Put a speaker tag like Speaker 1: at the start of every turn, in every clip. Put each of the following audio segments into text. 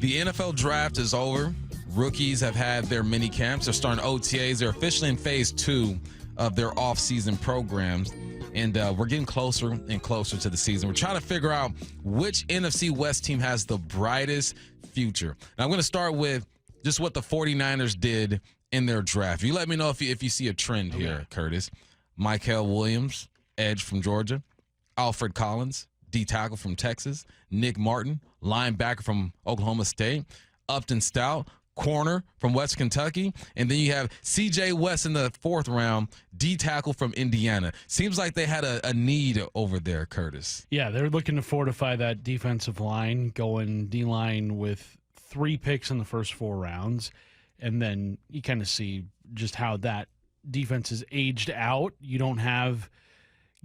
Speaker 1: The NFL draft is over. Rookies have had their mini camps. They're starting OTAs. They're officially in phase 2 of their off-season programs. And we're getting closer and closer to the season. We're trying to figure out which NFC West team has the brightest future. Now, I'm going to start with just what the 49ers did in their draft. You let me know if you see a trend here, Curtis. Mykel Williams, edge from Georgia. Alfred Collins, D-tackle from Texas. Nick Martin, linebacker from Oklahoma State. Upton Stout, corner from West Kentucky. And then you have C.J. West in the 4th round, D-tackle from Indiana. Seems like they had a need over there, Curtis.
Speaker 2: Yeah, they're looking to fortify that defensive line, going D-line with 3 picks in the first 4 rounds. And then you kind of see just how that defense is aged out. You don't have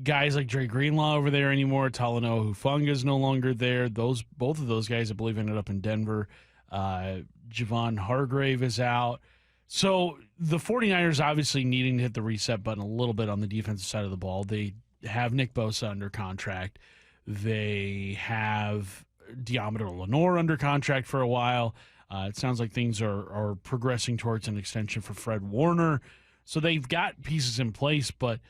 Speaker 2: guys like Dre Greenlaw over there anymore. Talanoa Hufanga is no longer there. Both of those guys, I believe, ended up in Denver. Javon Hargrave is out. So the 49ers obviously needing to hit the reset button a little bit on the defensive side of the ball. They have Nick Bosa under contract. They have Diamador Lenore under contract for a while. It sounds like things are progressing towards an extension for Fred Warner. So they've got pieces in place, but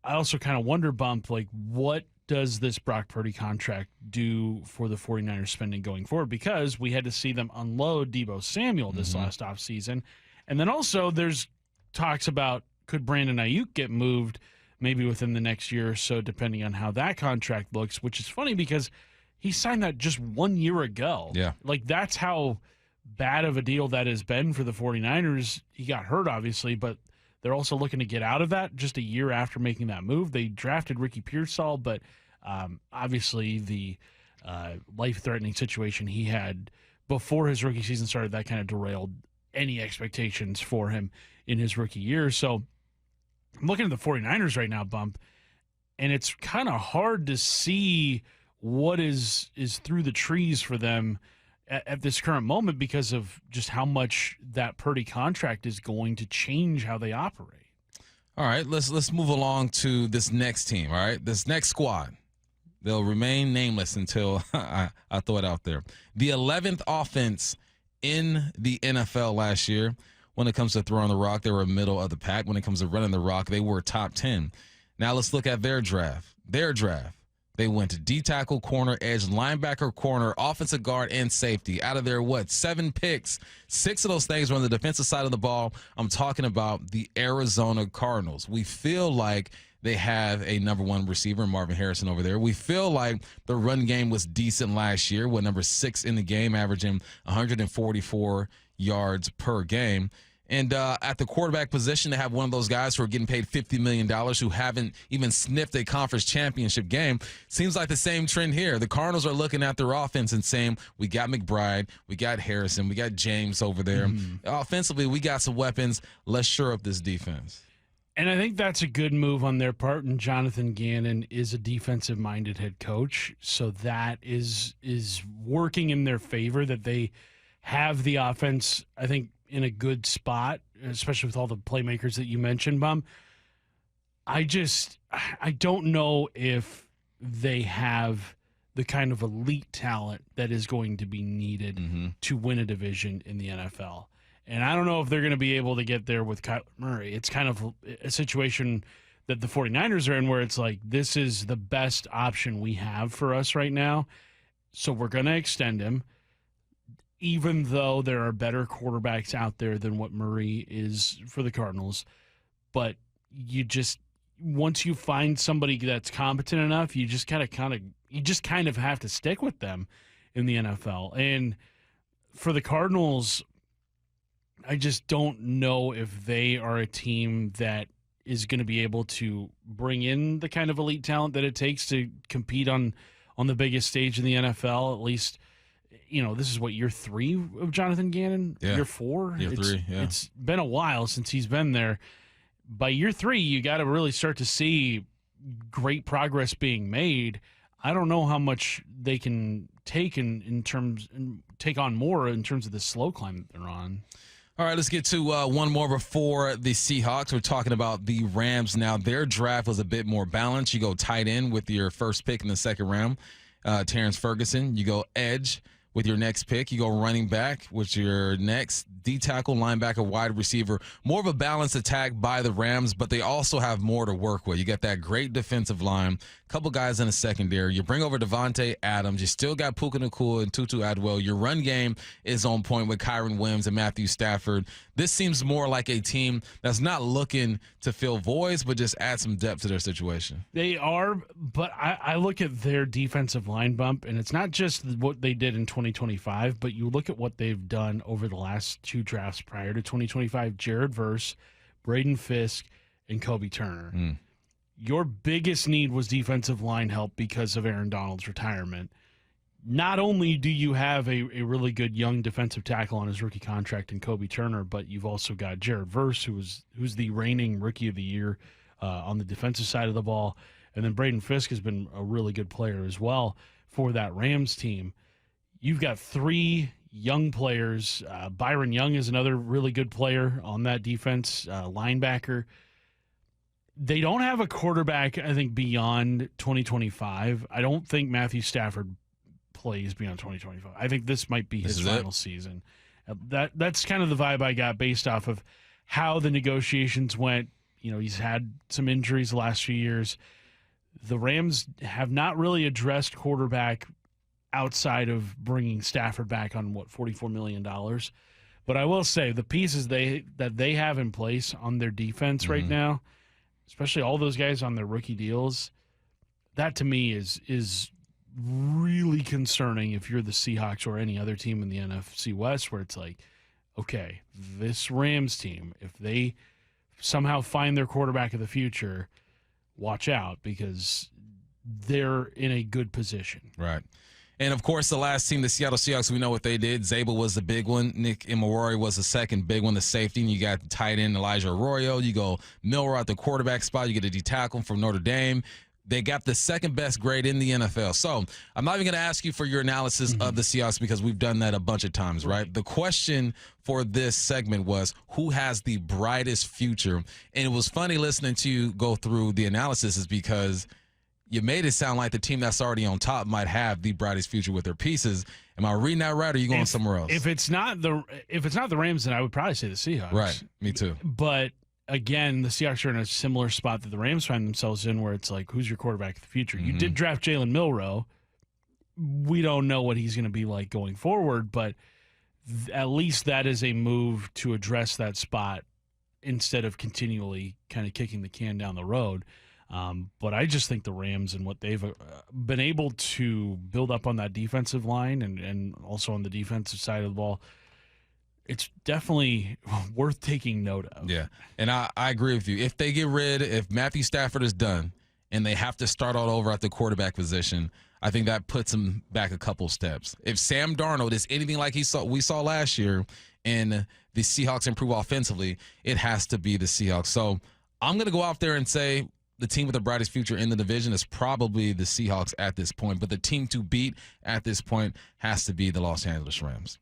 Speaker 2: I also kind of wonder, Bump, like, what does this Brock Purdy contract do for the 49ers spending going forward? Because we had to see them unload Deebo Samuel this last offseason. And then also there's talks about, could Brandon Ayuk get moved maybe within the next year or so, depending on how that contract looks, which is funny because he signed that just 1 year ago.
Speaker 1: Yeah.
Speaker 2: Like, that's how bad of a deal that has been for the 49ers. He got hurt, obviously, but they're also looking to get out of that just a year after making that move. They drafted Ricky Pearsall, but obviously the life-threatening situation he had before his rookie season started, that kind of derailed any expectations for him in his rookie year. So I'm looking at the 49ers right now, Bump, and it's kind of hard to see what is through the trees for them at this current moment because of just how much that Purdy contract is going to change how they operate.
Speaker 1: All right, let's move along to this next team, all right? This next squad. They'll remain nameless until I throw it out there. The 11th offense in the NFL last year. When it comes to throwing the rock, they were middle of the pack. When it comes to running the rock, they were top 10. Now let's look at their draft. They went to D-tackle, corner, edge, linebacker, corner, offensive guard, and safety. Out of their, 7 picks, 6 of those things were on the defensive side of the ball. I'm talking about the Arizona Cardinals. We feel like they have a number 1 receiver, Marvin Harrison, over there. We feel like the run game was decent last year, with number 6 in the game, averaging 144 yards per game. And at the quarterback position, they have one of those guys who are getting paid $50 million who haven't even sniffed a conference championship game. Seems like the same trend here. The Cardinals are looking at their offense and saying, we got McBride, we got Harrison, we got James over there. Offensively, we got some weapons. Let's shore up this defense.
Speaker 2: And I think that's a good move on their part. And Jonathan Gannon is a defensive-minded head coach, so that is working in their favor that they have the offense, I think, in a good spot, especially with all the playmakers that you mentioned, Bum. I don't know if they have the kind of elite talent that is going to be needed to win a division in the NFL. And I don't know if they're going to be able to get there with Kyler Murray. It's kind of a situation that the 49ers are in where it's like, this is the best option we have for us right now, so we're going to extend him, even though there are better quarterbacks out there than what Murray is for the Cardinals. But you just, once you find somebody that's competent enough, you just kind of have to stick with them in the NFL. And for the Cardinals, I just don't know if they are a team that is going to be able to bring in the kind of elite talent that it takes to compete on the biggest stage in the NFL. At least, this is what, year 3 of Jonathan Gannon?
Speaker 1: Yeah.
Speaker 2: Year 4?
Speaker 1: Year 3, yeah.
Speaker 2: It's been a while since he's been there. By year 3, you got to really start to see great progress being made. I don't know how much they can take take on more in terms of the slow climb that they're on.
Speaker 1: All right, let's get to one more before the Seahawks. We're talking about the Rams now. Their draft was a bit more balanced. You go tight end with your first pick in the second round, Terrence Ferguson. You go edge with your next pick. You go running back with your next, D tackle, linebacker, wide receiver. More of a balanced attack by the Rams, but they also have more to work with. You got that great defensive line, a couple guys in the secondary. You bring over Devontae Adams. You still got Puka Nacua and Tutu Atwell. Your run game is on point with Kyron Williams and Matthew Stafford. This seems more like a team that's not looking to fill voids, but just add some depth to their situation.
Speaker 2: They are, but I look at their defensive line bump, and it's not just what they did in 2025, but you look at what they've done over the last 2 drafts prior to 2025, Jared Verse, Braden Fisk, and Kobe Turner. Your biggest need was defensive line help because of Aaron Donald's retirement. Not only do you have a really good young defensive tackle on his rookie contract in Kobe Turner, but you've also got Jared Verse, who's the reigning Rookie of the Year on the defensive side of the ball. And then Braden Fisk has been a really good player as well for that Rams team. You've got 3 young players. Byron Young is another really good player on that defense, linebacker. They don't have a quarterback, I think, beyond 2025. I don't think Matthew Stafford plays beyond 2025. I think this might be his final season. That's kind of the vibe I got based off of how the negotiations went. You know, he's had some injuries the last few years. The Rams have not really addressed quarterback outside of bringing Stafford back on, $44 million. But I will say the pieces that they have in place on their defense right now, especially all those guys on their rookie deals, that to me is really concerning if you're the Seahawks or any other team in the NFC West, where it's like, okay, this Rams team, if they somehow find their quarterback of the future, watch out, because they're in a good position.
Speaker 1: Right. And, of course, the last team, the Seattle Seahawks, we know what they did. Zabel was the big one. Nick Imorori was the second big one, the safety. And you got the tight end Elijah Arroyo. You go Milroy at the quarterback spot. You get a D-tackle from Notre Dame. They got the second best grade in the NFL. So I'm not even going to ask you for your analysis of the Seahawks, because we've done that a bunch of times, right? The question for this segment was, who has the brightest future? And it was funny listening to you go through the analysis, is because you made it sound like the team that's already on top might have the brightest future with their pieces. Am I reading that right, or are you going somewhere else?
Speaker 2: If it's not the Rams, then I would probably say the Seahawks.
Speaker 1: Right, me too.
Speaker 2: But again, the Seahawks are in a similar spot that the Rams find themselves in, where it's like, who's your quarterback of the future? You did draft Jalen Milroe. We don't know what he's going to be like going forward, but at least that is a move to address that spot instead of continually kind of kicking the can down the road. But I just think the Rams and what they've been able to build up on that defensive line and also on the defensive side of the ball, it's definitely worth taking note of.
Speaker 1: Yeah, and I agree with you. If Matthew Stafford is done and they have to start all over at the quarterback position, I think that puts him back a couple steps. If Sam Darnold is anything like we saw last year and the Seahawks improve offensively, it has to be the Seahawks. So I'm going to go out there and say the team with the brightest future in the division is probably the Seahawks at this point, but the team to beat at this point has to be the Los Angeles Rams.